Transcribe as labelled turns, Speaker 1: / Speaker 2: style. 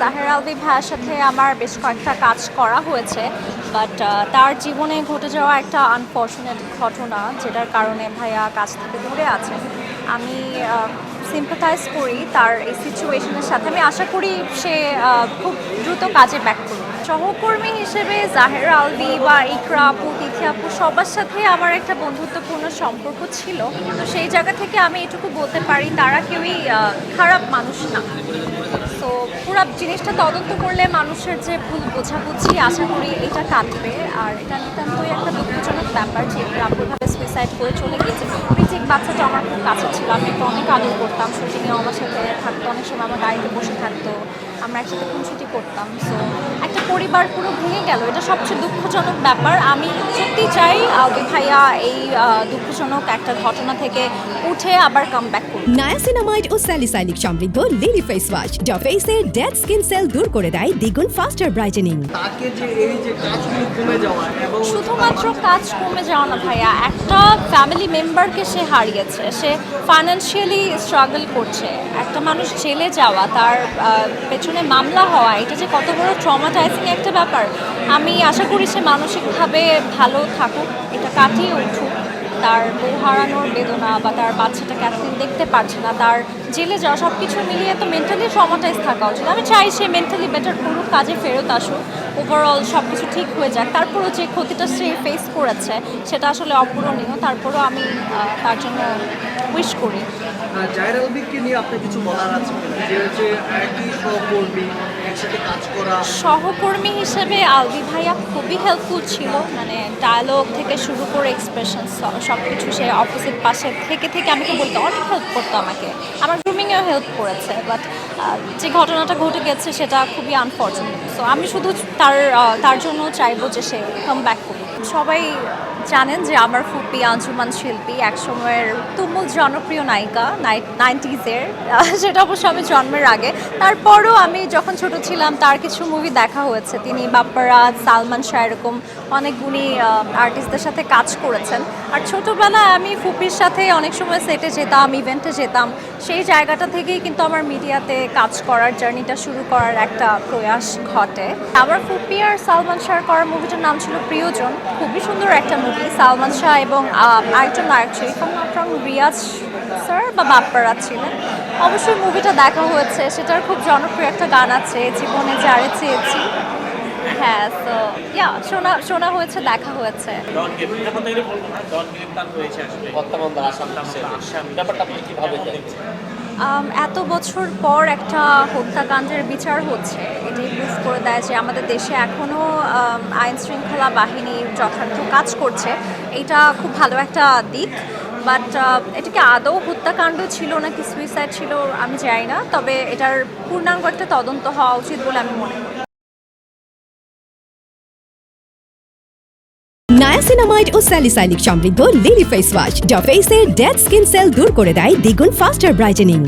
Speaker 1: জাহের আলভী ভাইয়ের সাথে আমার বেশ কয়েকটা কাজ করা হয়েছে, বাট তার জীবনে ঘটে যাওয়া একটা আনফর্চুনেট ঘটনা যেটার কারণে ভাইয়া কাজ থেকে দূরে আছেন। আমি সিম্পাথাইজ করি তার এই সিচুয়েশনের সাথে। আমি আশা করি সে খুব দ্রুত কাজে ব্যাক করবে। সহকর্মী হিসেবে জাহের আলভী বা ইকরা আপু, তিথি আপু সবার সাথে আমার একটা বন্ধুত্বপূর্ণ সম্পর্ক ছিল। তো সেই জায়গা থেকে আমি এটুকু বলতে পারি তারা কেউই খারাপ মানুষ না। তো পুরো জিনিসটা তদন্ত করলে মানুষের যে ভুল বোঝাবুঝি আশা করি এটা কাটবে। আর এটা নিতান্তই একটা দুঃখজনক ব্যাপার যে রাব্বুভাবে সুইসাইড করে চলে গিয়েছে। ঠিক বাচ্চাটা আমার খুব কাছে ছিল, আমি একটু অনেক আদর করতাম। সজিনীও আমার সাথে থাকতো, অনেক সময় আমার গাড়িতে বসে থাকতো, আমরা একসাথে খুনছুটি করতাম। সো একটা পরিবার পুরো ভেঙে গেল, এটা সবচেয়ে দুঃখজনক ব্যাপার। আমি সত্যি চাই আলভী ভাইয়া এই দুঃখজনক একটা ঘটনা থেকে উঠে আবার কাম ব্যাক করুন।
Speaker 2: নায়াসিনামাইড ও স্যালিসাইলিক সমৃদ্ধ লিলি ফেস ওয়াশ যা ফেসের ডেড স্কিন সেল দূর করে দেয় দ্বিগুণ ফাস্টার ব্রাইটেনিং।
Speaker 3: তাকে যে এই যে কাজগুলো কমে যাওয়া এবং
Speaker 1: শুধুমাত্র কাজ কমে যাওয়া না ভাইয়া, একটা ফ্যামিলি মেম্বারকে সে হারিয়েছে, সে ফাইন্যান্সিয়ালি স্ট্রাগল করছে। একটা মানুষ জেলে যাওয়া, তার পেছনে মামলা হওয়া, এটা যে কত বড় ট্রমাটাইজিং একটা ব্যাপার। আমি আশা করি সে মানসিকভাবে ভালো থাকুক, এটা কাটিয়ে উঠুক। তার বউ হারানোর বেদনা বা তার বাচ্চাটাকে এতদিন দেখতে পারছে না, তার জেলে যাওয়া, সব কিছু মিলিয়ে তো মেন্টালি ট্রমাটাইজ থাকা উচিত। আমি চাই সে মেন্টালি বেটার করুক, কাজে ফেরত আসুক, ওভারঅল সব কিছু ঠিক হয়ে যাক। তারপরও যে ক্ষতিটা সে ফেস করেছে সেটা আসলে অপূরণীয়। তারপরও আমি তার জন্য উইশ করি।
Speaker 3: জাহের আলভীকে নিয়ে আপনার কিছু বলার আছে যে হচ্ছে একই সহকর্মী, একসাথে কাজ করা?
Speaker 1: সহকর্মী হিসেবে আলভী ভাইয়া খুবই হেল্পফুল ছিল, মানে ডায়ালগ থেকে শুরু করে এক্সপ্রেশন সব কিছু। সে অপোজিট পাশে থেকে আমাকে বলতো, অনেক হেল্প করতো আমাকে, আমার গ্রুমিংয়েও হেল্প করেছে। বাট যে ঘটনাটা ঘটে গেছে সেটা খুবই আনফর্চুনেট। সো আমি শুধু তার জন্য চাইবো যে সে কাম ব্যাক করুক। সবাই জানেন যে আমার ফুপি আঞ্জুমান শিল্পী, একসময়ের তুমুল জনপ্রিয় নায়িকা 90s-এর, সেটা অবশ্য আমি জন্মের আগে। তারপরও আমি যখন ছোট ছিলাম তার কিছু মুভি দেখা হয়েছে। তিনি বাপ্পারাজ, সালমান শাহ এরকম অনেক গুণী আর্টিস্টদের সাথে কাজ করেছেন। আর ছোটোবেলায় আমি ফুপির সাথে অনেক সময় সেটে যেতাম, ইভেন্টে যেতাম। সেই জায়গাটা থেকেই কিন্তু আমার মিডিয়াতে কাজ করার জার্নিটা শুরু করার একটা প্রয়াস ঘটে। আমার ফুপি আর সালমান শাহ করার মুভিটার নাম ছিল প্রিয়জন, খুবই সুন্দর একটা মুভি। সালমান শাহ এবং আরেকজন নায়ক ছিল, রিয়াজ স্যার বা বাপ্পারাজ ছিলেন। অবশ্যই মুভিটা দেখা হয়েছে, সেটার খুব জনপ্রিয় একটা গান আছে, জীবনে যারে চেয়েছি। হ্যাঁ, তো শোনা হয়েছে, দেখা হয়েছে। এত বছর পর একটা হত্যাকাণ্ডের বিচার হচ্ছে, এটাই প্রুফ করে দেয় যে আমাদের দেশে এখনও আইন শৃঙ্খলা বাহিনী যথার্থ কাজ করছে। এটা খুব ভালো একটা দিক। বাট এটাকে আদৌ হত্যাকাণ্ড ছিল নাকি সুইসাইড ছিল আমি জানি না, তবে এটার পূর্ণাঙ্গ একটা তদন্ত হওয়া উচিত বলে আমি মনে করি।
Speaker 2: নায়াসিনামাইড ও স্যালিসাইলিক সমৃদ্ধ লিলি ফেস ওয়াশ যা ফেসের ডেড স্কিন সেল দূর করে দেয় দ্বিগুণ ফাস্টার ব্রাইটেনিং।